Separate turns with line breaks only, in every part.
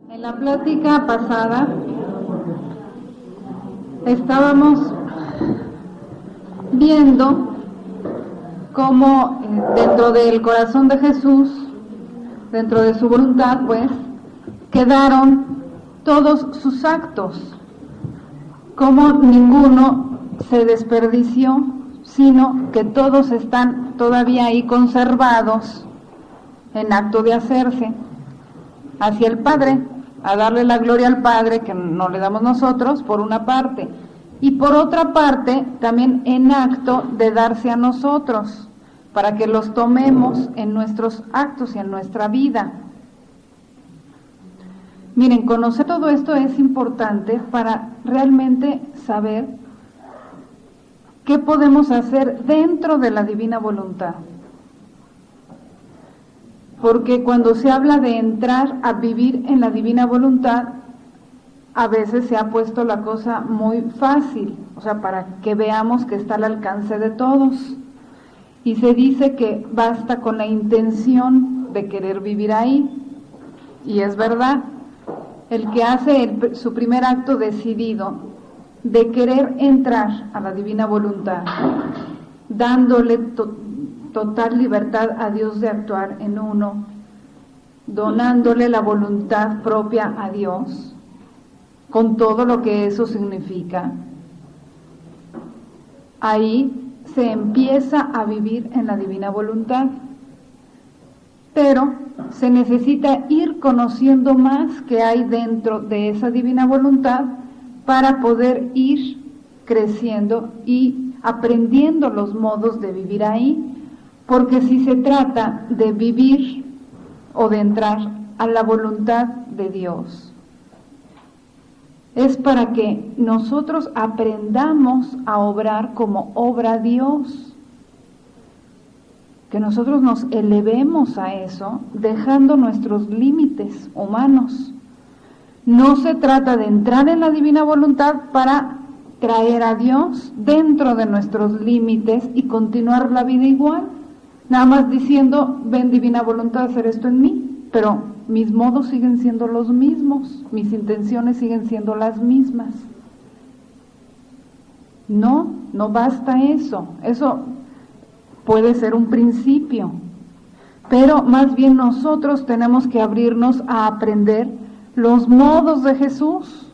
En la plática pasada estábamos viendo cómo dentro del corazón de Jesús, dentro de su voluntad, pues, quedaron todos sus actos, cómo ninguno se desperdició, sino que todos están todavía ahí conservados en acto de hacerse hacia el Padre, a darle la gloria al Padre que no le damos nosotros, por una parte, y por otra parte también en acto de darse a nosotros, para que los tomemos en nuestros actos y en nuestra vida. Miren, conocer todo esto es importante para realmente saber qué podemos hacer dentro de la divina voluntad. Porque cuando se habla de entrar a vivir en la divina voluntad, a veces se ha puesto la cosa muy fácil, o sea, para que veamos que está al alcance de todos. Y se dice que basta con la intención de querer vivir ahí. Y es verdad, el que hace su primer acto decidido de querer entrar a la divina voluntad, dándole total libertad a Dios de actuar en uno, donándole la voluntad propia a Dios, con todo lo que eso significa. Ahí se empieza a vivir en la divina voluntad, pero se necesita ir conociendo más que hay dentro de esa divina voluntad para poder ir creciendo y aprendiendo los modos de vivir ahí. Porque si se trata de vivir o de entrar a la voluntad de Dios, es para que nosotros aprendamos a obrar como obra Dios, que nosotros nos elevemos a eso, dejando nuestros límites humanos. No se trata de entrar en la divina voluntad para traer a Dios dentro de nuestros límites y continuar la vida igual. Nada más diciendo, ven divina voluntad a hacer esto en mí, pero mis modos siguen siendo los mismos, mis intenciones siguen siendo las mismas. No basta eso puede ser un principio, pero más bien nosotros tenemos que abrirnos a aprender los modos de Jesús.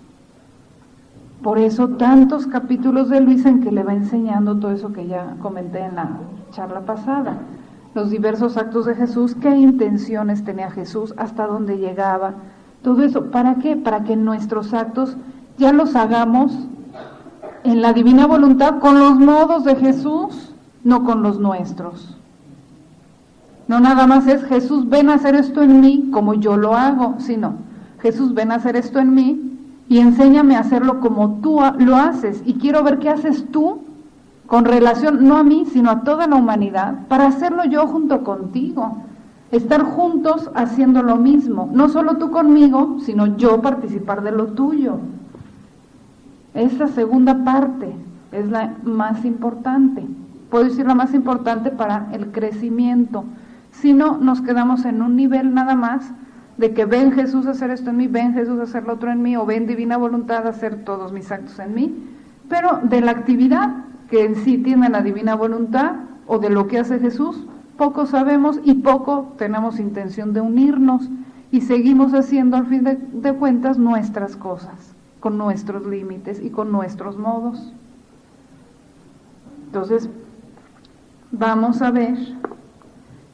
Por eso tantos capítulos de Luisa en que le va enseñando todo eso que ya comenté en la charla pasada. Los diversos actos de Jesús, qué intenciones tenía Jesús, hasta dónde llegaba, todo eso. ¿Para qué? Para que nuestros actos ya los hagamos en la divina voluntad con los modos de Jesús, no con los nuestros. No nada más es Jesús, ven a hacer esto en mí como yo lo hago, sino Jesús, ven a hacer esto en mí y enséñame a hacerlo como tú lo haces, y quiero ver qué haces tú con relación, no a mí, sino a toda la humanidad, para hacerlo yo junto contigo, estar juntos haciendo lo mismo, no solo tú conmigo, sino yo participar de lo tuyo. Esa segunda parte es la más importante, puedo decir la más importante para el crecimiento. Si no, nos quedamos en un nivel nada más de que ven Jesús a hacer esto en mí, ven Jesús a hacer lo otro en mí, o ven divina voluntad a hacer todos mis actos en mí, pero de la actividad que en sí tiene la divina voluntad, o de lo que hace Jesús, poco sabemos y poco tenemos intención de unirnos, y seguimos haciendo al fin de cuentas nuestras cosas, con nuestros límites y con nuestros modos. Entonces, vamos a ver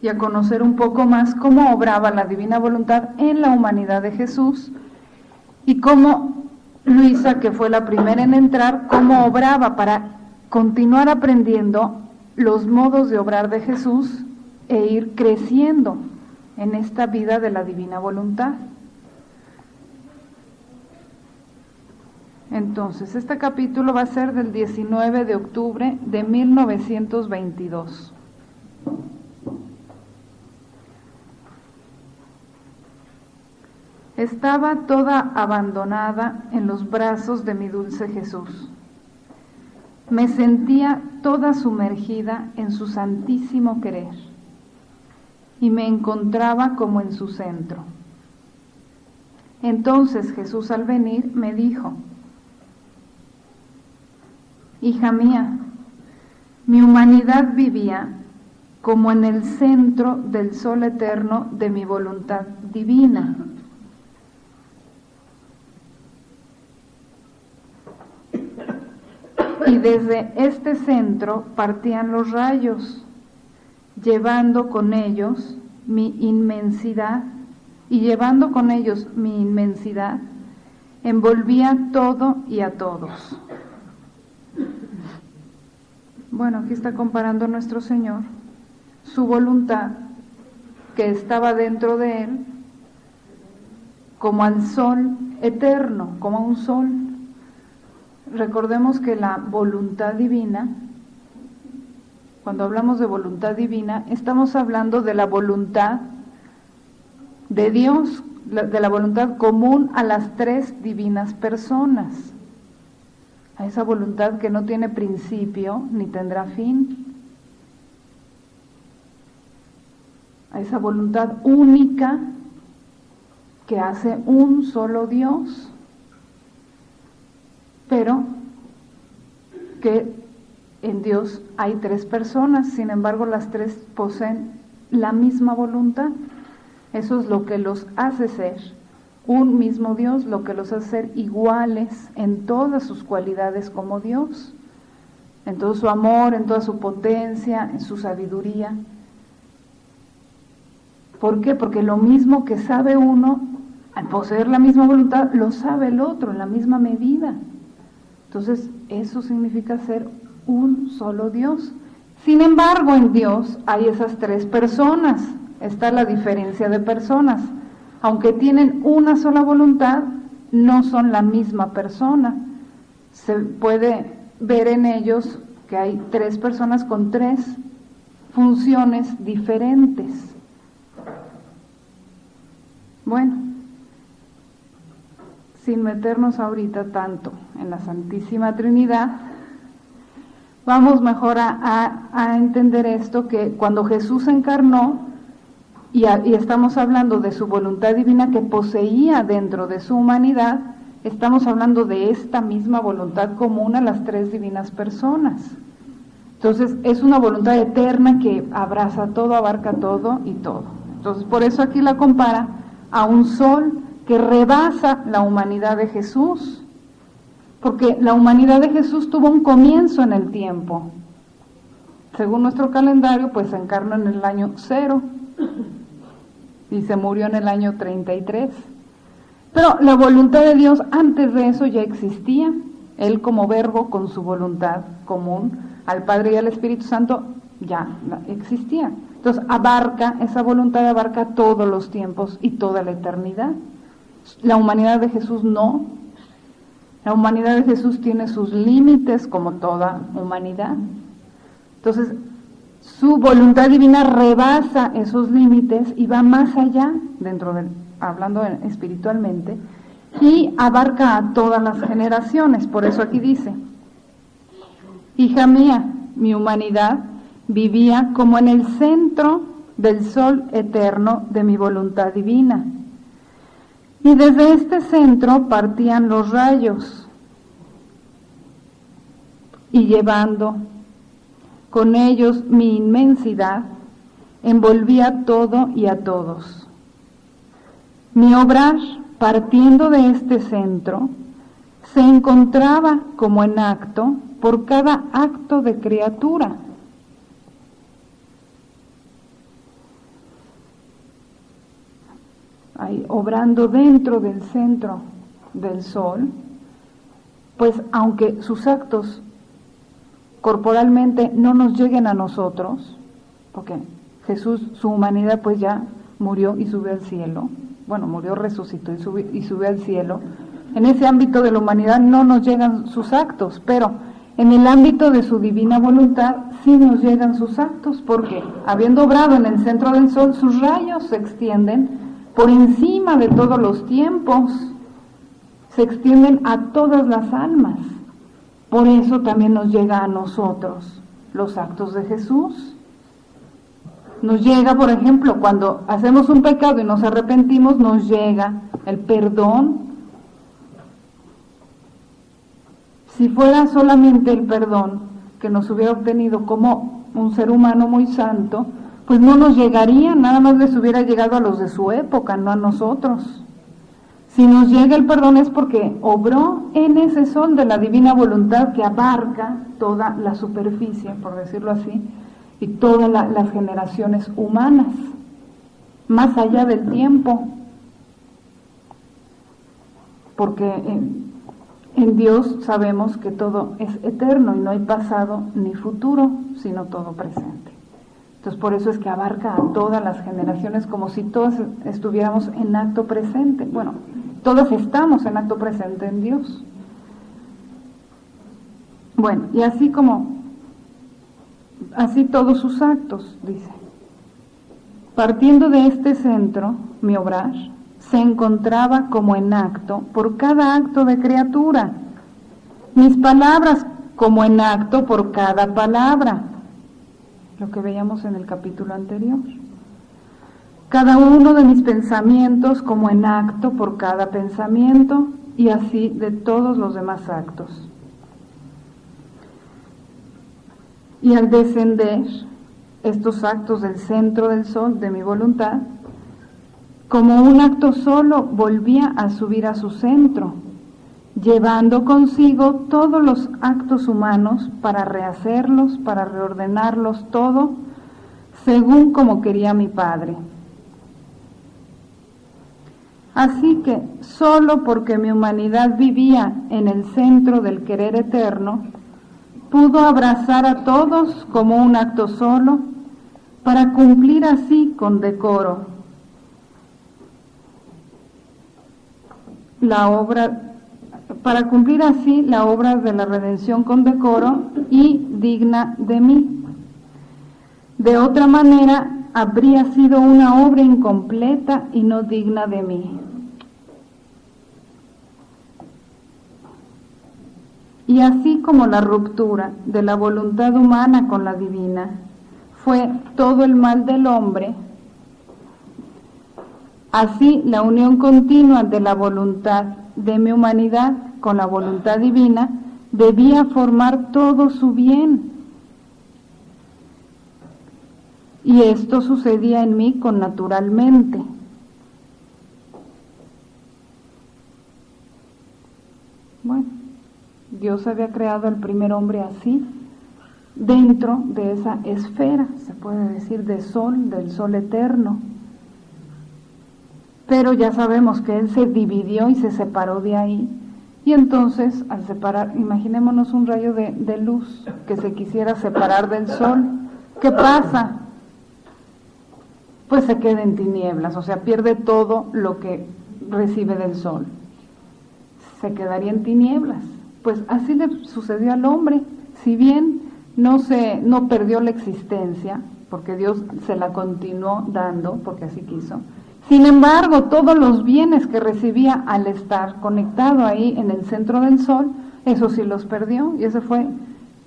y a conocer un poco más cómo obraba la divina voluntad en la humanidad de Jesús, y cómo Luisa, que fue la primera en entrar, cómo obraba para continuar aprendiendo los modos de obrar de Jesús e ir creciendo en esta vida de la divina voluntad. Entonces, este capítulo va a ser del 19 de octubre de 1922. Estaba toda abandonada en los brazos de mi dulce Jesús. me sentía toda sumergida en su santísimo querer y me encontraba como en su centro. Entonces Jesús al venir me dijo: hija mía, mi humanidad vivía como en el centro del sol eterno de mi voluntad divina. Y desde este centro partían los rayos, llevando con ellos mi inmensidad, envolvía todo y a todos. Bueno, aquí está comparando nuestro Señor su voluntad que estaba dentro de él como al sol eterno, como a un sol. Recordemos que la voluntad divina, cuando hablamos de voluntad divina, estamos hablando de la voluntad de Dios, de la voluntad común a las tres divinas personas, a esa voluntad que no tiene principio ni tendrá fin, a esa voluntad única que hace un solo Dios, pero que en Dios hay tres personas, sin embargo las tres poseen la misma voluntad. Eso es lo que los hace ser un mismo Dios, lo que los hace ser iguales en todas sus cualidades como Dios, en todo su amor, en toda su potencia, en su sabiduría. ¿Por qué? Porque lo mismo que sabe uno, al poseer la misma voluntad, lo sabe el otro en la misma medida. Entonces, eso significa ser un solo Dios. Sin embargo, en Dios hay esas tres personas. Está la diferencia de personas. Aunque tienen una sola voluntad, no son la misma persona. Se puede ver en ellos que hay tres personas con tres funciones diferentes. Bueno, sin meternos ahorita tanto en la Santísima Trinidad, vamos mejor a entender esto, que cuando Jesús encarnó, y estamos hablando de su voluntad divina que poseía dentro de su humanidad, estamos hablando de esta misma voluntad común a las tres divinas personas. Entonces es una voluntad eterna que abraza todo, abarca todo y todo. Entonces por eso aquí la compara a un sol que rebasa la humanidad de Jesús, porque la humanidad de Jesús tuvo un comienzo en el tiempo. Según nuestro calendario, pues se encarnó en el año 0 y se murió en el año 33. Pero la voluntad de Dios antes de eso ya existía. Él como verbo con su voluntad común al Padre y al Espíritu Santo ya existía. Entonces esa voluntad abarca todos los tiempos y toda la eternidad. La humanidad de Jesús no. La humanidad de Jesús tiene sus límites como toda humanidad. Entonces, su voluntad divina rebasa esos límites y va más allá, hablando espiritualmente, y abarca a todas las generaciones. Por eso aquí dice: hija mía, mi humanidad vivía como en el centro del sol eterno de mi voluntad divina. Y desde este centro partían los rayos, y llevando con ellos mi inmensidad, envolvía todo y a todos. Mi obrar, partiendo de este centro, se encontraba como en acto por cada acto de criatura. Ahí, obrando dentro del centro del sol, pues aunque sus actos corporalmente no nos lleguen a nosotros, porque Jesús, su humanidad pues ya murió y subió al cielo, murió, resucitó y subió al cielo. En ese ámbito de la humanidad no nos llegan sus actos, pero en el ámbito de su divina voluntad sí nos llegan sus actos, porque habiendo obrado en el centro del sol, sus rayos se extienden por encima de todos los tiempos, se extienden a todas las almas. Por eso también nos llega a nosotros los actos de Jesús. Nos llega, por ejemplo, cuando hacemos un pecado y nos arrepentimos, nos llega el perdón. Si fuera solamente el perdón que nos hubiera obtenido como un ser humano muy santo, pues no nos llegaría, nada más les hubiera llegado a los de su época, no a nosotros. Si nos llega el perdón es porque obró en ese sol de la divina voluntad que abarca toda la superficie, por decirlo así, y todas las generaciones humanas, más allá del tiempo, porque en Dios sabemos que todo es eterno y no hay pasado ni futuro, sino todo presente. Entonces por eso es que abarca a todas las generaciones como si todas estuviéramos en acto presente. Bueno, todos estamos en acto presente en Dios. Bueno, y así todos sus actos, dice. Partiendo de este centro, mi obrar se encontraba como en acto por cada acto de criatura, mis palabras como en acto por cada palabra, lo que veíamos en el capítulo anterior. Cada uno de mis pensamientos como en acto por cada pensamiento, y así de todos los demás actos. Y al descender estos actos del centro del sol de mi voluntad, como un acto solo volvía a subir a su centro, llevando consigo todos los actos humanos para rehacerlos, para reordenarlos todo, según como quería mi Padre. Así que, solo porque mi humanidad vivía en el centro del querer eterno, pudo abrazar a todos como un acto solo, para cumplir así con decoro la obra de la redención con decoro y digna de mí. De otra manera, habría sido una obra incompleta y no digna de mí. Y así como la ruptura de la voluntad humana con la divina fue todo el mal del hombre, así la unión continua de la voluntad de mi humanidad con la voluntad divina debía formar todo su bien. Y esto sucedía en mí connaturalmente. Bueno, Dios había creado al primer hombre así, dentro de esa esfera, se puede decir, del sol eterno. Pero ya sabemos que Él se dividió y se separó de ahí. Y entonces, al separar, imaginémonos un rayo de luz que se quisiera separar del sol. ¿Qué pasa? Pues se queda en tinieblas, o sea, pierde todo lo que recibe del sol. Se quedaría en tinieblas. Pues así le sucedió al hombre. Si bien no perdió la existencia, porque Dios se la continuó dando, porque así quiso. Sin embargo, todos los bienes que recibía al estar conectado ahí en el centro del sol, eso sí los perdió, y ese fue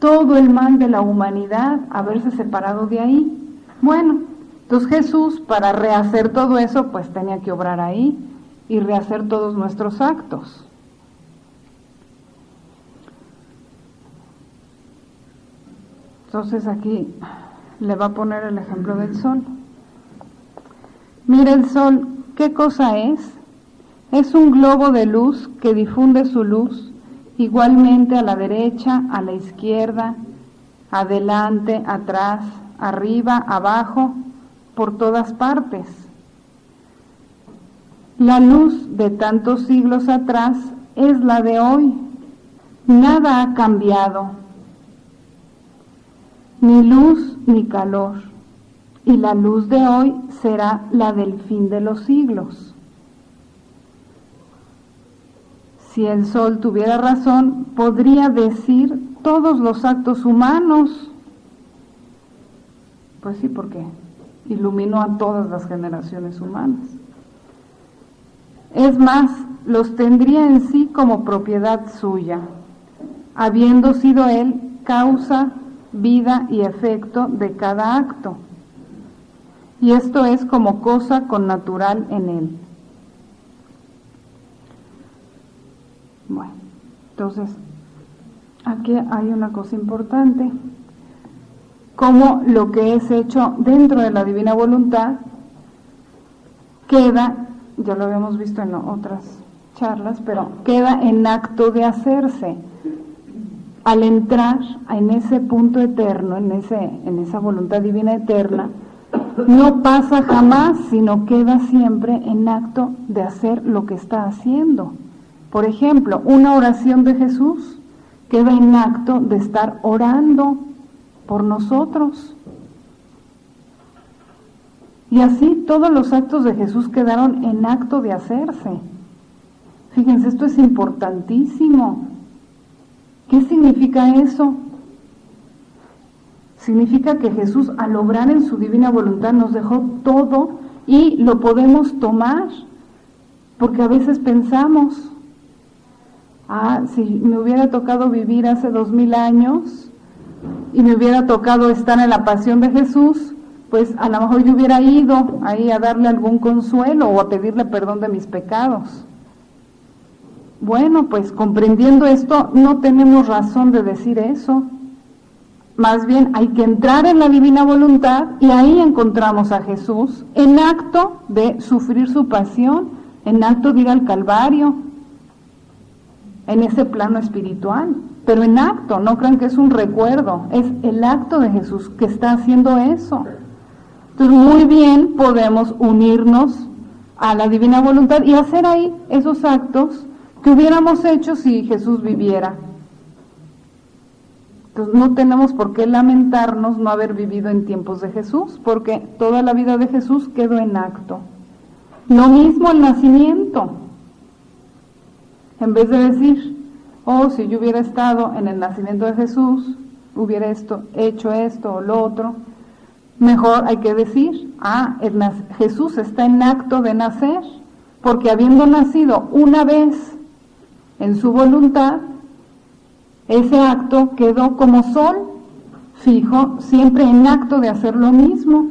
todo el mal de la humanidad, haberse separado de ahí. Bueno, entonces Jesús, para rehacer todo eso, pues tenía que obrar ahí y rehacer todos nuestros actos. Entonces aquí le va a poner el ejemplo del sol. Mira el sol, ¿qué cosa es? Es un globo de luz que difunde su luz igualmente a la derecha, a la izquierda, adelante, atrás, arriba, abajo, por todas partes. La luz de tantos siglos atrás es la de hoy. Nada ha cambiado, ni luz ni calor. Y la luz de hoy será la del fin de los siglos. Si el sol tuviera razón, podría decir todos los actos humanos. Pues sí, porque iluminó a todas las generaciones humanas. Es más, los tendría en sí como propiedad suya. habiendo sido Él causa, vida y efecto de cada acto. Y esto es como cosa connatural en Él. Bueno, entonces, aquí hay una cosa importante, como lo que es hecho dentro de la divina voluntad queda, ya lo habíamos visto en otras charlas, pero queda en acto de hacerse. Al entrar en ese punto eterno, en esa voluntad divina eterna, no pasa jamás, sino queda siempre en acto de hacer lo que está haciendo. Por ejemplo, una oración de Jesús queda en acto de estar orando por nosotros. Y así todos los actos de Jesús quedaron en acto de hacerse. Fíjense, esto es importantísimo. ¿Qué significa eso? Significa que Jesús, al obrar en su divina voluntad, nos dejó todo y lo podemos tomar, porque a veces pensamos, si me hubiera tocado vivir hace 2000 años y me hubiera tocado estar en la pasión de Jesús, pues a lo mejor yo hubiera ido ahí a darle algún consuelo o a pedirle perdón de mis pecados. Bueno, pues comprendiendo esto, no tenemos razón de decir eso. Más bien hay que entrar en la divina voluntad y ahí encontramos a Jesús en acto de sufrir su pasión, en acto de ir al Calvario, en ese plano espiritual, pero en acto, no crean que es un recuerdo, es el acto de Jesús que está haciendo eso. Entonces muy bien podemos unirnos a la divina voluntad y hacer ahí esos actos que hubiéramos hecho si Jesús viviera. Entonces no tenemos por qué lamentarnos no haber vivido en tiempos de Jesús, porque toda la vida de Jesús quedó en acto. Lo mismo el nacimiento. En vez de decir, si yo hubiera estado en el nacimiento de Jesús, hubiera hecho esto o lo otro, mejor hay que decir, Jesús está en acto de nacer, porque habiendo nacido una vez en su voluntad, ese acto quedó como sol fijo, siempre en acto de hacer lo mismo,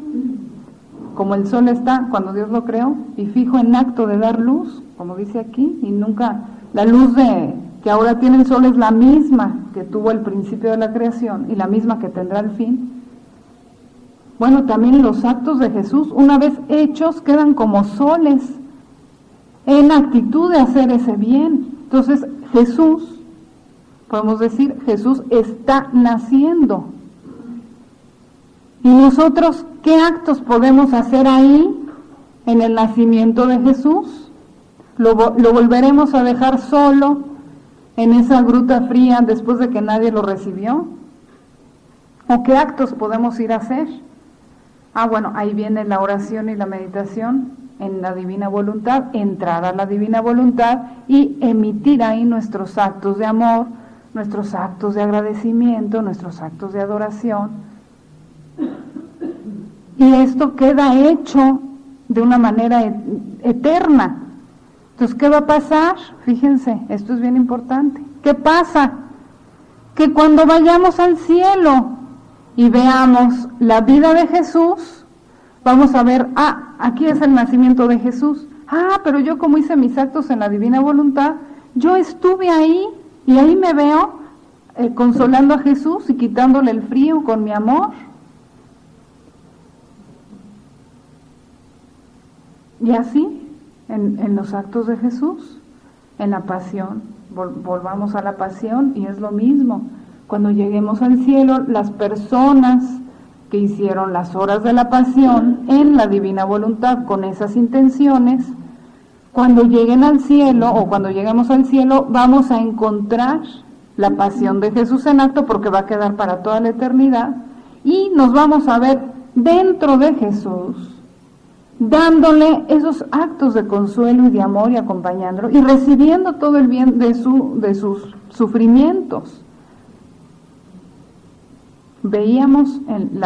como el sol está cuando Dios lo creó, y fijo en acto de dar luz, como dice aquí, y nunca, la luz que ahora tiene el sol es la misma que tuvo al principio de la creación, y la misma que tendrá al fin. Bueno, también los actos de Jesús, una vez hechos, quedan como soles, en actitud de hacer ese bien. Entonces, Jesús, podemos decir, Jesús está naciendo. ¿Y nosotros qué actos podemos hacer ahí, en el nacimiento de Jesús? ¿Lo volveremos a dejar solo en esa gruta fría después de que nadie lo recibió? ¿O qué actos podemos ir a hacer? Bueno, ahí viene la oración y la meditación en la divina voluntad, entrar a la divina voluntad y emitir ahí nuestros actos de amor, nuestros actos de agradecimiento, nuestros actos de adoración. Y esto queda hecho de una manera eterna. Entonces, ¿qué va a pasar? Fíjense, esto es bien importante. ¿Qué pasa? Que cuando vayamos al cielo y veamos la vida de Jesús, vamos a ver, aquí es el nacimiento de Jesús. Pero yo como hice mis actos en la divina voluntad, yo estuve ahí y ahí me veo consolando a Jesús y quitándole el frío con mi amor. Y así, en los actos de Jesús, en la pasión, volvamos a la pasión y es lo mismo. Cuando lleguemos al cielo, las personas que hicieron las horas de la pasión en la divina voluntad con esas intenciones, cuando lleguen al cielo o cuando lleguemos al cielo, vamos a encontrar la pasión de Jesús en acto, porque va a quedar para toda la eternidad, y nos vamos a ver dentro de Jesús, dándole esos actos de consuelo y de amor y acompañándolo y recibiendo todo el bien de sus sufrimientos. Veíamos en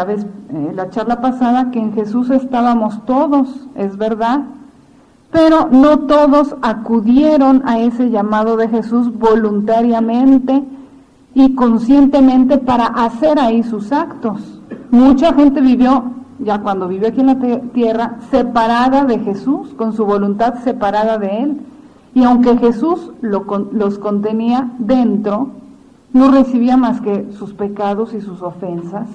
la charla pasada que en Jesús estábamos todos, es verdad, pero no todos acudieron a ese llamado de Jesús voluntariamente y conscientemente para hacer ahí sus actos. Mucha gente vivió, ya cuando vivió aquí en la tierra, separada de Jesús, con su voluntad separada de Él. Y aunque Jesús los contenía dentro, no recibía más que sus pecados y sus ofensas,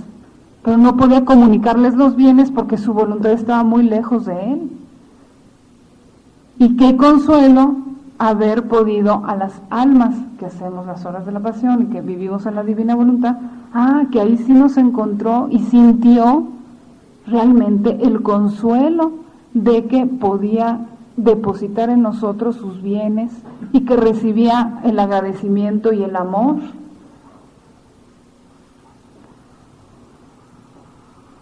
pero no podía comunicarles los bienes porque su voluntad estaba muy lejos de Él. Y qué consuelo haber podido a las almas que hacemos las horas de la pasión y que vivimos en la divina voluntad, que ahí sí nos encontró y sintió realmente el consuelo de que podía depositar en nosotros sus bienes y que recibía el agradecimiento y el amor.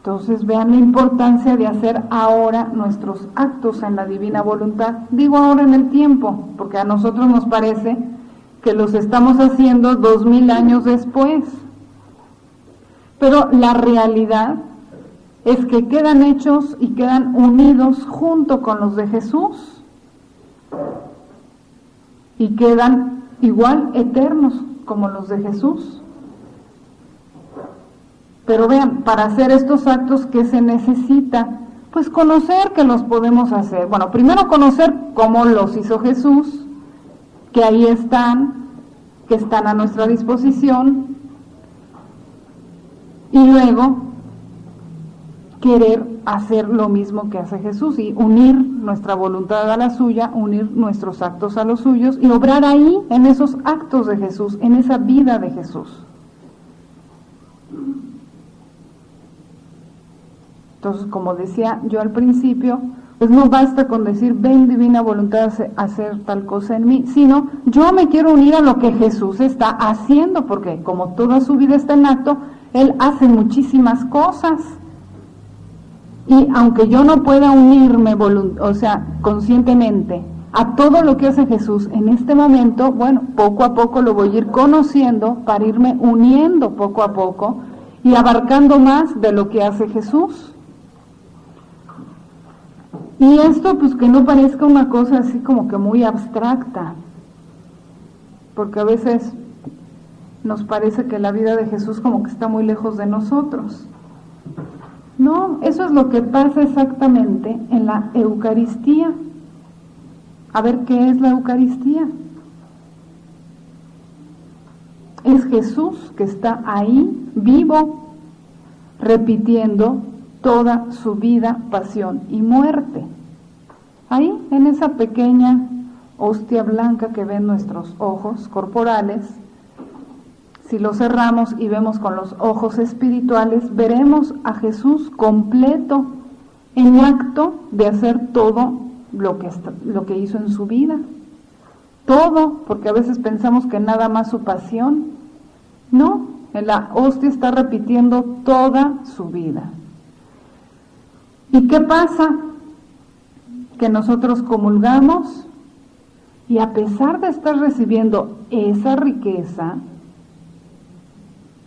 Entonces vean la importancia de hacer ahora nuestros actos en la divina voluntad. Digo ahora en el tiempo, porque a nosotros nos parece que los estamos haciendo 2000 años después. Pero la realidad es que quedan hechos y quedan unidos junto con los de Jesús. Y quedan igual eternos como los de Jesús. Pero vean, para hacer estos actos, ¿qué se necesita? Pues conocer que los podemos hacer. Bueno, primero conocer cómo los hizo Jesús, que ahí están, que están a nuestra disposición, y luego querer hacer lo mismo que hace Jesús y unir nuestra voluntad a la suya, unir nuestros actos a los suyos y obrar ahí, en esos actos de Jesús, en esa vida de Jesús. Entonces, como decía yo al principio, pues no basta con decir, ven divina voluntad a hacer tal cosa en mí, sino yo me quiero unir a lo que Jesús está haciendo, porque como toda su vida está en acto, Él hace muchísimas cosas. Y aunque yo no pueda unirme, conscientemente a todo lo que hace Jesús en este momento, bueno, poco a poco lo voy a ir conociendo para irme uniendo poco a poco y abarcando más de lo que hace Jesús. Y esto, pues que no parezca una cosa así como que muy abstracta, porque a veces nos parece que la vida de Jesús como que está muy lejos de nosotros. No, eso es lo que pasa exactamente en la Eucaristía. A ver, ¿qué es la Eucaristía? Es Jesús que está ahí, vivo, repitiendo toda su vida, pasión y muerte. Ahí, en esa pequeña hostia blanca que ven nuestros ojos corporales, si lo cerramos y vemos con los ojos espirituales, veremos a Jesús completo, en acto de hacer todo lo que hizo en su vida. Todo, porque a veces pensamos que nada más su pasión. No, en la hostia está repitiendo toda su vida. ¿Y qué pasa? Que nosotros comulgamos y a pesar de estar recibiendo esa riqueza,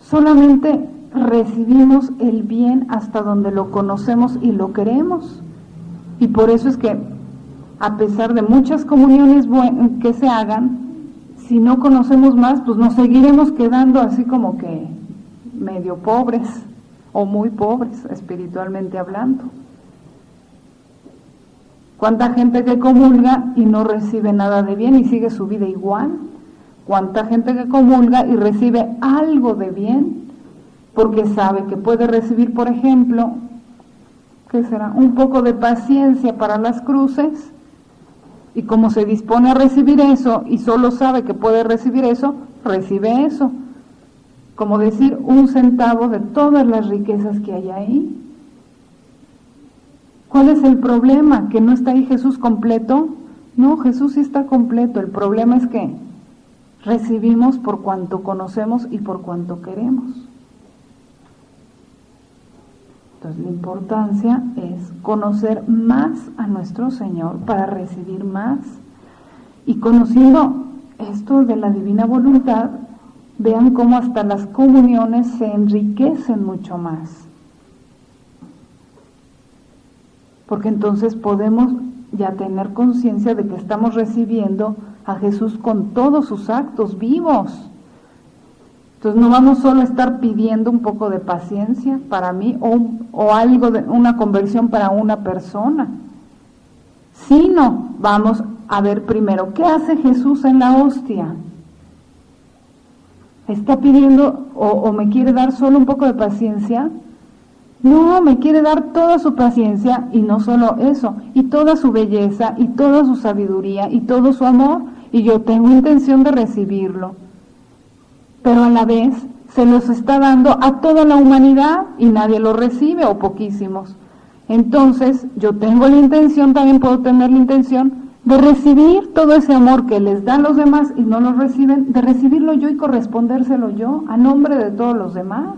solamente recibimos el bien hasta donde lo conocemos y lo queremos. Y por eso es que a pesar de muchas comuniones que se hagan, si no conocemos más, pues nos seguiremos quedando así como que medio pobres o muy pobres espiritualmente hablando. ¿Cuánta gente que comulga y no recibe nada de bien y sigue su vida igual? ¿Cuánta gente que comulga y recibe algo de bien? Porque sabe que puede recibir, por ejemplo, ¿qué será? Un poco de paciencia para las cruces, y como se dispone a recibir eso y solo sabe que puede recibir eso, recibe eso. Como decir, 1 centavo de todas las riquezas que hay ahí. ¿Cuál es el problema? ¿Que no está ahí Jesús completo? No, Jesús sí está completo. El problema es que recibimos por cuanto conocemos y por cuanto queremos. Entonces la importancia es conocer más a nuestro Señor para recibir más. Y conociendo esto de la divina voluntad, vean cómo hasta las comuniones se enriquecen mucho más. Porque entonces podemos ya tener conciencia de que estamos recibiendo a Jesús con todos sus actos vivos. Entonces no vamos solo a estar pidiendo un poco de paciencia para mí o algo de una conversión para una persona, sino vamos a ver primero, ¿qué hace Jesús en la hostia? ¿Está pidiendo o me quiere dar solo un poco de paciencia? No, me quiere dar toda su paciencia y no solo eso, y toda su belleza y toda su sabiduría y todo su amor, y yo tengo intención de recibirlo. Pero a la vez se los está dando a toda la humanidad y nadie lo recibe o poquísimos. Entonces yo tengo la intención, también puedo tener la intención de recibir todo ese amor que les dan los demás y no lo reciben, de recibirlo yo y correspondérselo yo a nombre de todos los demás.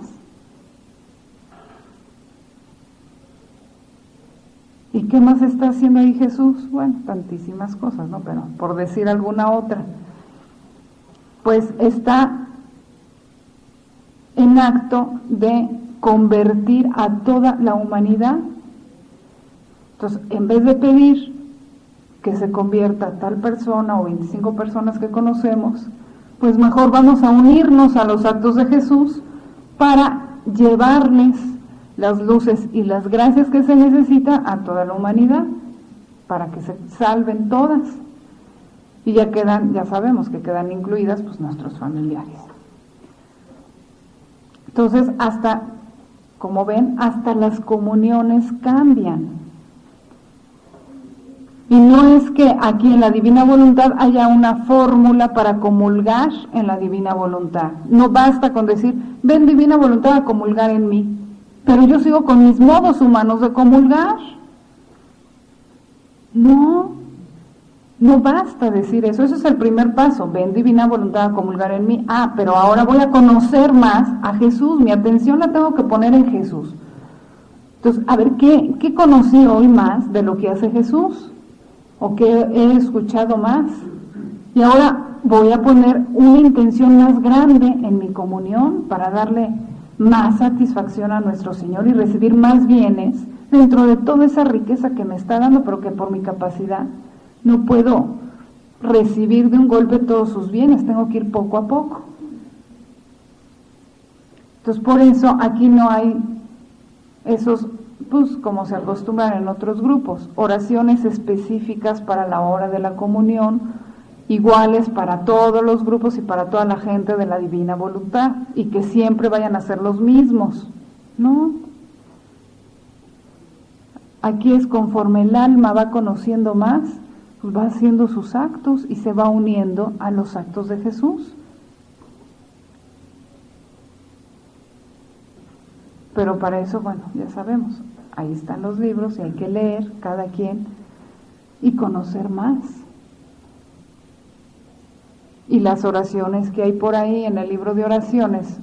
¿Y qué más está haciendo ahí Jesús? Bueno, tantísimas cosas, ¿no? Pero por decir alguna otra, pues está en acto de convertir a toda la humanidad. Entonces, en vez de pedir que se convierta tal persona o 25 personas que conocemos, pues mejor vamos a unirnos a los actos de Jesús para llevarles las luces y las gracias que se necesita a toda la humanidad, para que se salven todas. Y ya sabemos que quedan incluidas pues nuestros familiares. Entonces, como ven, hasta las comuniones cambian. Y no es que aquí en la Divina Voluntad haya una fórmula para comulgar en la Divina Voluntad. No basta con decir, ven Divina Voluntad a comulgar en mí, pero yo sigo con mis modos humanos de comulgar. No basta decir eso, ese es el primer paso, ven Divina Voluntad a comulgar en mí. Pero ahora voy a conocer más a Jesús, mi atención la tengo que poner en Jesús. Entonces, a ver, ¿qué conocí hoy más de lo que hace Jesús? ¿O qué he escuchado más? Y ahora voy a poner una intención más grande en mi comunión para darle más satisfacción a nuestro Señor y recibir más bienes dentro de toda esa riqueza que me está dando, pero que por mi capacidad no puedo recibir de un golpe todos sus bienes, tengo que ir poco a poco. Entonces, por eso aquí no hay esos, pues como se acostumbran en otros grupos, oraciones específicas para la hora de la comunión, iguales para todos los grupos y para toda la gente de la Divina Voluntad, y que siempre vayan a ser los mismos, ¿no? Aquí es conforme el alma va conociendo más, pues va haciendo sus actos y se va uniendo a los actos de Jesús. Pero para eso, bueno, ya sabemos, ahí están los libros y hay que leer cada quien y conocer más. Y las oraciones que hay por ahí en el libro de oraciones,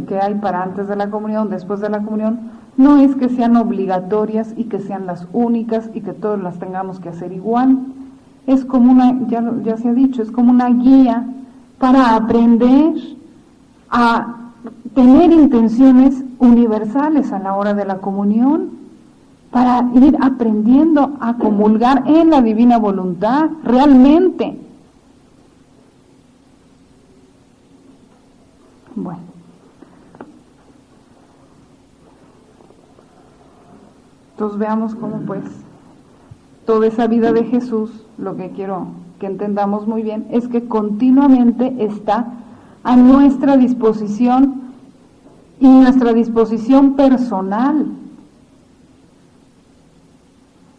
que hay para antes de la comunión, después de la comunión, no es que sean obligatorias y que sean las únicas y que todos las tengamos que hacer igual. Es como ya se ha dicho, es como una guía para aprender a tener intenciones universales a la hora de la comunión, para ir aprendiendo a comulgar en la Divina Voluntad, realmente. Bueno. Entonces veamos cómo pues toda esa vida de Jesús, lo que quiero que entendamos muy bien, es que continuamente está a nuestra disposición y nuestra disposición personal.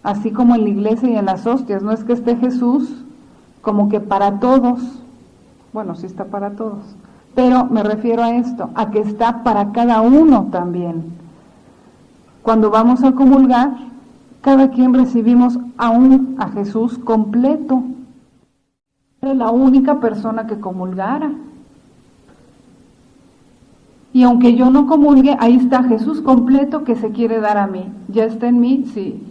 Así como en la iglesia y en las hostias, no es que esté Jesús como que para todos, bueno, sí está para todos, pero me refiero a esto, a que está para cada uno también. Cuando vamos a comulgar, cada quien recibimos a Jesús completo. Era la única persona que comulgara. Y aunque yo no comulgue, ahí está Jesús completo que se quiere dar a mí. Ya está en mí si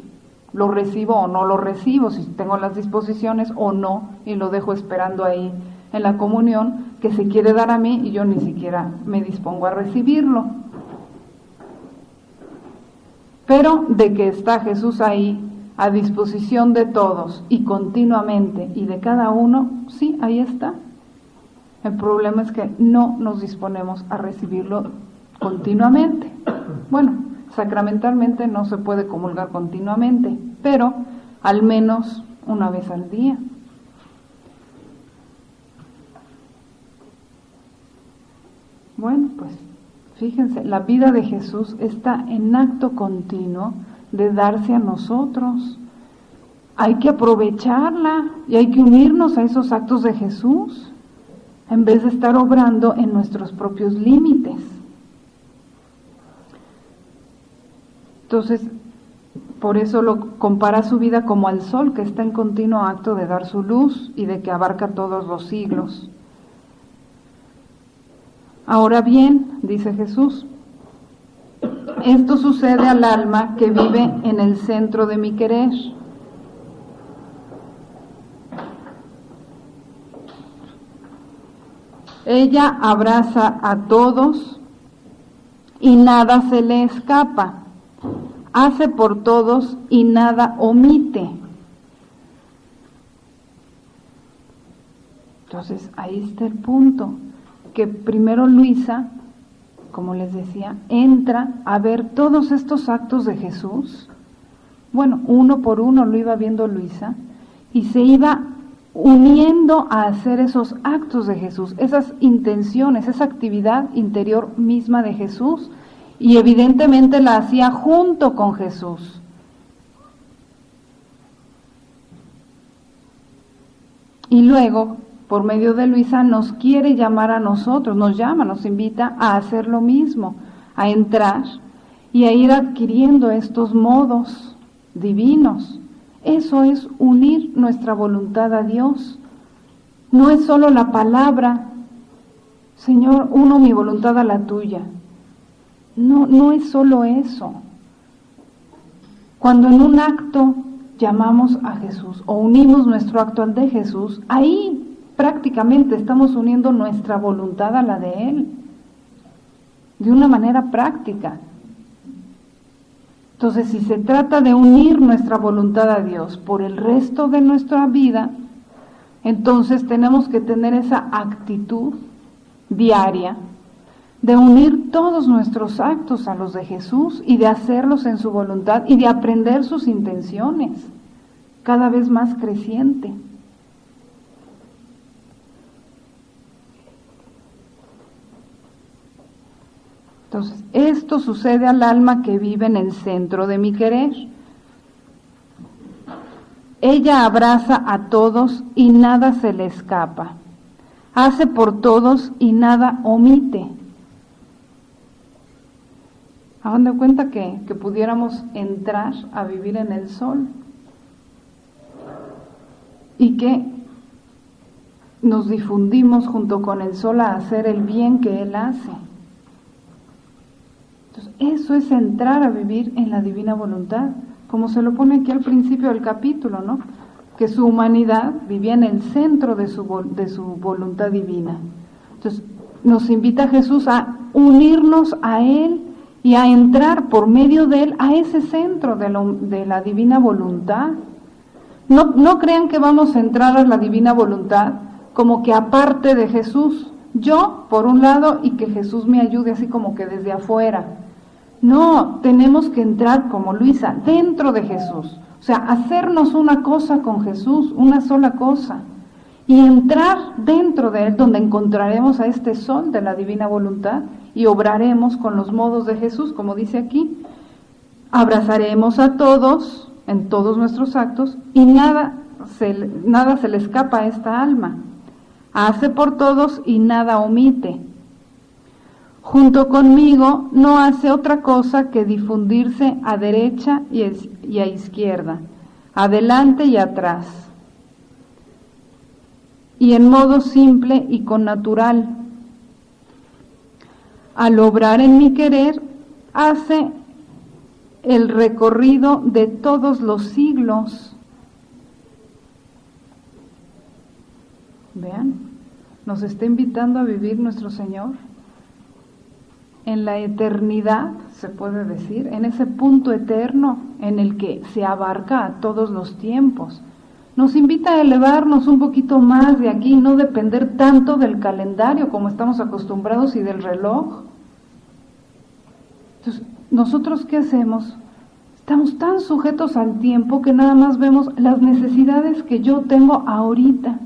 lo recibo o no lo recibo, si tengo las disposiciones o no, y lo dejo esperando ahí en la comunión, que se quiere dar a mí y yo ni siquiera me dispongo a recibirlo. Pero de que está Jesús ahí, a disposición de todos y continuamente y de cada uno, sí, ahí está. El problema es que no nos disponemos a recibirlo continuamente. Bueno, sacramentalmente no se puede comulgar continuamente, pero al menos una vez al día. Bueno, pues fíjense, la vida de Jesús está en acto continuo de darse a nosotros. Hay que aprovecharla y hay que unirnos a esos actos de Jesús en vez de estar obrando en nuestros propios límites. Entonces, por eso lo compara su vida como al sol, que está en continuo acto de dar su luz y de que abarca todos los siglos. Ahora bien, dice Jesús, esto sucede al alma que vive en el centro de mi querer. Ella abraza a todos y nada se le escapa. Hace por todos y nada omite. Entonces, ahí está el punto, que primero Luisa, como les decía, entra a ver todos estos actos de Jesús. Bueno, uno por uno lo iba viendo Luisa y se iba uniendo a hacer esos actos de Jesús, esas intenciones, esa actividad interior misma de Jesús, y evidentemente la hacía junto con Jesús. Y luego, por medio de Luisa, nos quiere llamar a nosotros, nos llama, nos invita a hacer lo mismo, a entrar y a ir adquiriendo estos modos divinos. Eso es unir nuestra voluntad a Dios. No es solo la palabra, Señor, uno mi voluntad a la tuya. No es solo eso. Cuando en un acto llamamos a Jesús o unimos nuestro acto al de Jesús, ahí prácticamente estamos uniendo nuestra voluntad a la de Él, de una manera práctica. Entonces, si se trata de unir nuestra voluntad a Dios por el resto de nuestra vida, entonces tenemos que tener esa actitud diaria de unir todos nuestros actos a los de Jesús y de hacerlos en su voluntad y de aprender sus intenciones, cada vez más creciente. Entonces, esto sucede al alma que vive en el centro de mi querer. Ella abraza a todos y nada se le escapa. Hace por todos y nada omite. Hagan de cuenta que pudiéramos entrar a vivir en el sol y que nos difundimos junto con el sol a hacer el bien que Él hace. Entonces, eso es entrar a vivir en la divina voluntad, como se lo pone aquí al principio del capítulo, ¿no? Que su humanidad vivía en el centro de su voluntad divina. Entonces, nos invita Jesús a unirnos a Él y a entrar por medio de Él a ese centro de la divina voluntad. No crean que vamos a entrar a la divina voluntad como que aparte de Jesús, yo por un lado y que Jesús me ayude así como que desde afuera. No, tenemos que entrar como Luisa, dentro de Jesús, o sea, hacernos una cosa con Jesús, una sola cosa, y entrar dentro de Él, donde encontraremos a este sol de la divina voluntad y obraremos con los modos de Jesús, como dice aquí. Abrazaremos a todos en todos nuestros actos y nada se le escapa a esta alma. Hace por todos y nada omite. Junto conmigo no hace otra cosa que difundirse a derecha y a izquierda, adelante y atrás, y en modo simple y con natural. Al obrar en mi querer, hace el recorrido de todos los siglos. Vean, nos está invitando a vivir nuestro Señor en la eternidad, se puede decir, en ese punto eterno en el que se abarca a todos los tiempos. nos invita a elevarnos un poquito más de aquí, no depender tanto del calendario como estamos acostumbrados y del reloj. Entonces, ¿nosotros qué hacemos? Estamos tan sujetos al tiempo que nada más vemos las necesidades que yo tengo ahorita.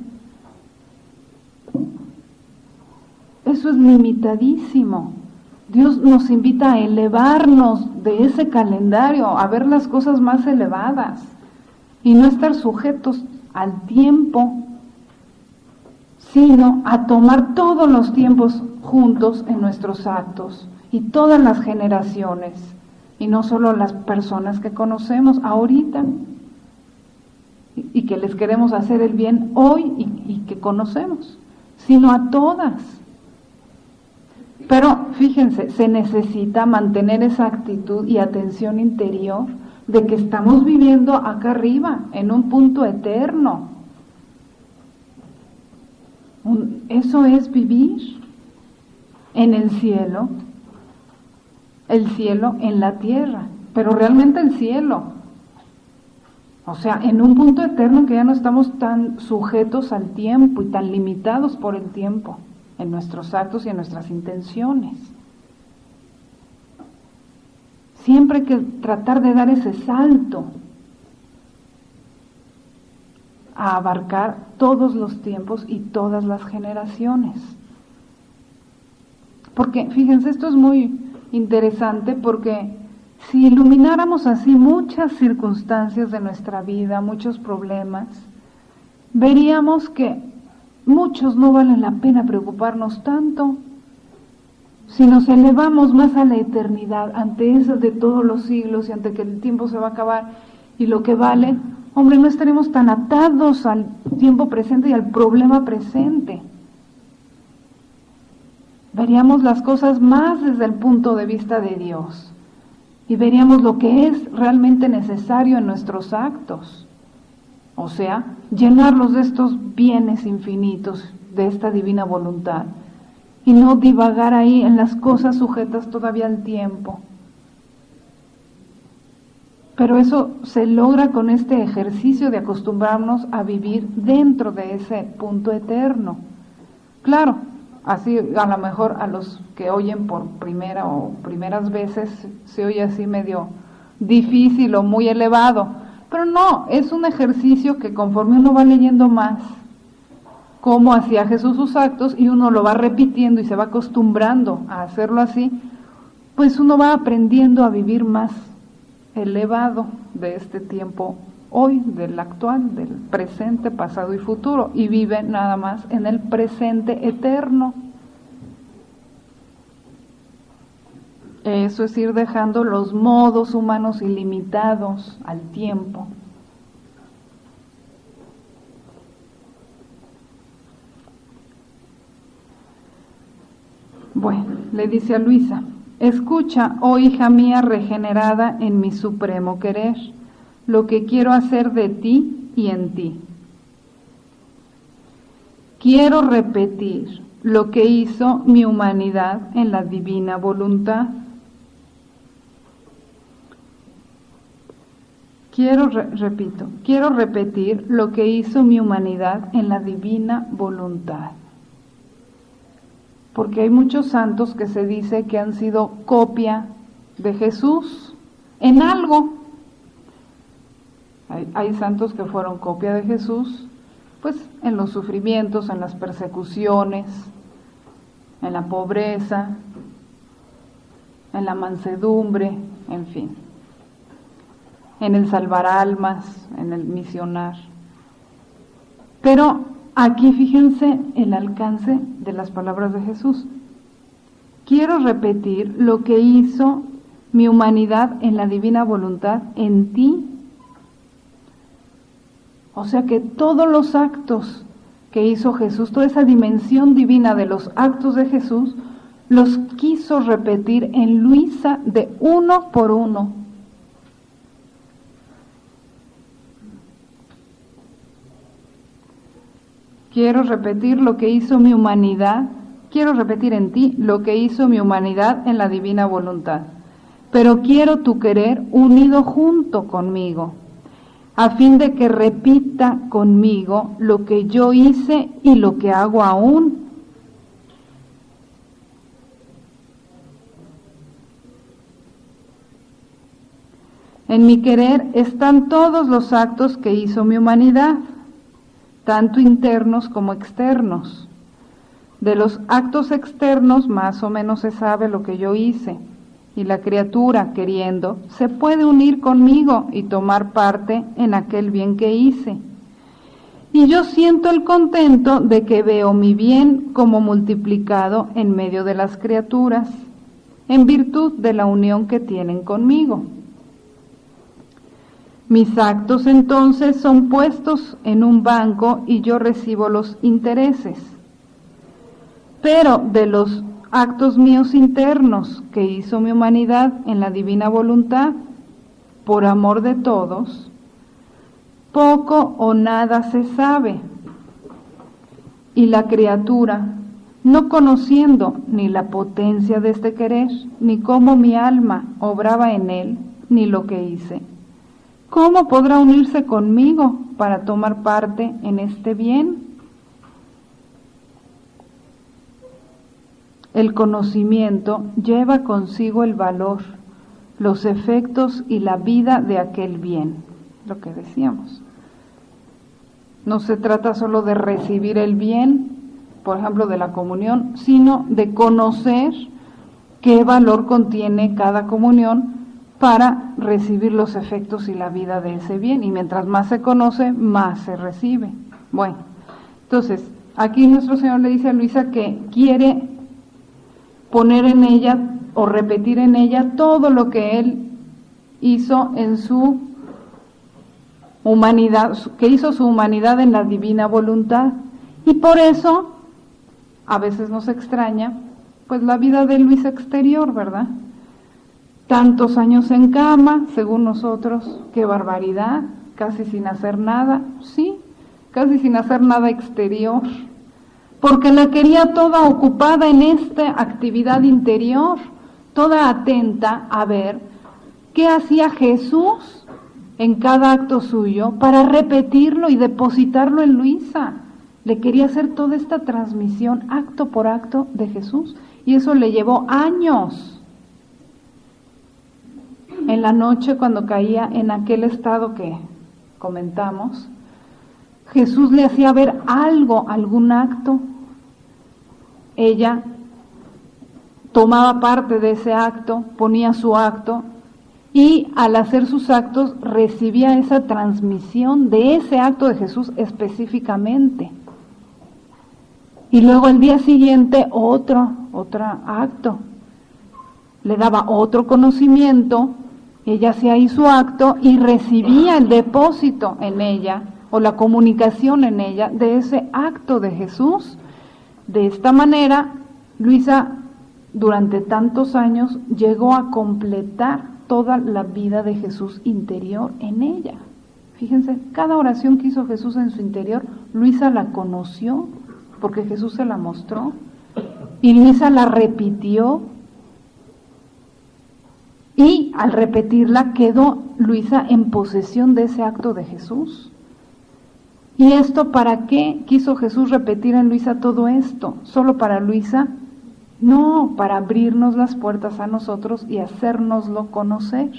Eso es limitadísimo. Dios nos invita a elevarnos de ese calendario, a ver las cosas más elevadas y no estar sujetos al tiempo, sino a tomar todos los tiempos juntos en nuestros actos y todas las generaciones, y no solo las personas que conocemos ahorita y que les queremos hacer el bien hoy y que conocemos, sino a todas. Pero fíjense, se necesita mantener esa actitud y atención interior de que estamos viviendo acá arriba, en un punto eterno. Eso es vivir en el cielo en la tierra, pero realmente el cielo. O sea, en un punto eterno que ya no estamos tan sujetos al tiempo y tan limitados por el tiempo en nuestros actos y en nuestras intenciones. Siempre hay que tratar de dar ese salto a abarcar todos los tiempos y todas las generaciones. Porque, fíjense, esto es muy interesante porque si ilumináramos así muchas circunstancias de nuestra vida, muchos problemas, veríamos que muchos no valen la pena preocuparnos tanto. Si nos elevamos más a la eternidad, ante eso de todos los siglos y ante que el tiempo se va a acabar y lo que vale, hombre, no estaremos tan atados al tiempo presente y al problema presente. Veríamos las cosas más desde el punto de vista de Dios y veríamos lo que es realmente necesario en nuestros actos. O sea, llenarlos de estos bienes infinitos, de esta divina voluntad, y no divagar ahí en las cosas sujetas todavía al tiempo. Pero eso se logra con este ejercicio de acostumbrarnos a vivir dentro de ese punto eterno. Claro, así a lo mejor a los que oyen por primera o primeras veces se oye así medio difícil o muy elevado, pero no, es un ejercicio que conforme uno va leyendo más cómo hacía Jesús sus actos y uno lo va repitiendo y se va acostumbrando a hacerlo así, pues uno va aprendiendo a vivir más elevado de este tiempo hoy, del actual, del presente, pasado y futuro, y vive nada más en el presente eterno. Eso es ir dejando los modos humanos ilimitados al tiempo. Bueno, le dice a Luisa: escucha, oh hija mía regenerada en mi supremo querer, lo que quiero hacer de ti y en ti. Quiero repetir lo que hizo mi humanidad en la divina voluntad. Quiero repetir lo que hizo mi humanidad en la divina voluntad. Porque hay muchos santos que se dice que han sido copia de Jesús en algo. Hay santos que fueron copia de Jesús, pues en los sufrimientos, en las persecuciones, en la pobreza, en la mansedumbre, en fin, en el salvar almas, en el misionar. Pero aquí fíjense el alcance de las palabras de Jesús. Quiero repetir lo que hizo mi humanidad en la divina voluntad en ti. O sea que todos los actos que hizo Jesús, toda esa dimensión divina de los actos de Jesús, los quiso repetir en Luisa de uno por uno. Quiero repetir lo que hizo mi humanidad, quiero repetir en ti lo que hizo mi humanidad en la divina voluntad, pero quiero tu querer unido junto conmigo. a fin de que repita conmigo lo que yo hice y lo que hago aún. En mi querer están todos los actos que hizo mi humanidad, tanto internos como externos. De los actos externos más o menos se sabe lo que yo hice, y la criatura, queriendo, se puede unir conmigo y tomar parte en aquel bien que hice. Y yo siento el contento de que veo mi bien como multiplicado en medio de las criaturas, en virtud de la unión que tienen conmigo. Mis actos entonces son puestos en un banco y yo recibo los intereses. Pero de los actos míos internos que hizo mi humanidad en la divina voluntad, por amor de todos, poco o nada se sabe. Y la criatura, no conociendo ni la potencia de este querer, ni cómo mi alma obraba en él, ni lo que hice, ¿cómo podrá unirse conmigo para tomar parte en este bien? El conocimiento lleva consigo el valor, los efectos y la vida de aquel bien, lo que decíamos. No se trata solo de recibir el bien, por ejemplo, de la comunión, sino de conocer qué valor contiene cada comunión para recibir los efectos y la vida de ese bien. Y mientras más se conoce, más se recibe. Bueno, entonces, aquí nuestro Señor le dice a Luisa que quiere poner en ella o repetir en ella todo lo que Él hizo en su humanidad, que hizo su humanidad en la divina voluntad. Y por eso, a veces nos extraña, pues la vida de Luisa exterior, ¿verdad? Tantos años en cama, según nosotros, qué barbaridad, casi sin hacer nada, sí, casi sin hacer nada exterior, porque la quería toda ocupada en esta actividad interior, toda atenta a ver qué hacía Jesús en cada acto suyo para repetirlo y depositarlo en Luisa. Le quería hacer toda esta transmisión acto por acto de Jesús, y eso le llevó años. En la noche, cuando caía en aquel estado que comentamos, Jesús le hacía ver algo, algún acto. Ella tomaba parte de ese acto, ponía su acto, y al hacer sus actos recibía esa transmisión de ese acto de Jesús específicamente. Y luego al día siguiente otro acto. Le daba otro conocimiento, ella hacía ahí su acto y recibía el depósito en ella o la comunicación en ella de ese acto de Jesús. De esta manera, Luisa durante tantos años llegó a completar toda la vida de Jesús interior en ella. Fíjense, cada oración que hizo Jesús en su interior, Luisa la conoció porque Jesús se la mostró y Luisa la repitió. Y al repetirla quedó Luisa en posesión de ese acto de Jesús. ¿Y esto para qué quiso Jesús repetir en Luisa todo esto? ¿Solo para Luisa? No, para abrirnos las puertas a nosotros y hacérnoslo conocer.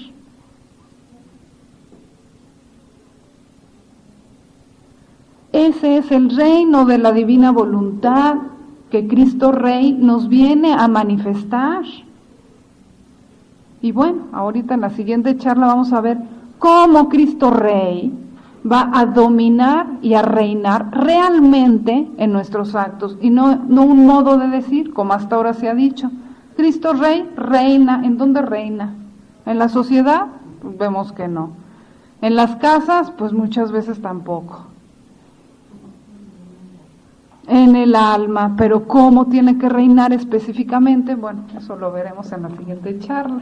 Ese es el reino de la divina voluntad que Cristo Rey nos viene a manifestar. Y bueno, ahorita en la siguiente charla vamos a ver cómo Cristo Rey va a dominar y a reinar realmente en nuestros actos, y no un modo de decir, como hasta ahora se ha dicho. Cristo Rey reina. ¿En dónde reina? ¿En la sociedad? Pues vemos que no. ¿En las casas? Pues muchas veces tampoco. En el alma, pero ¿cómo tiene que reinar específicamente? Bueno, eso lo veremos en la siguiente charla.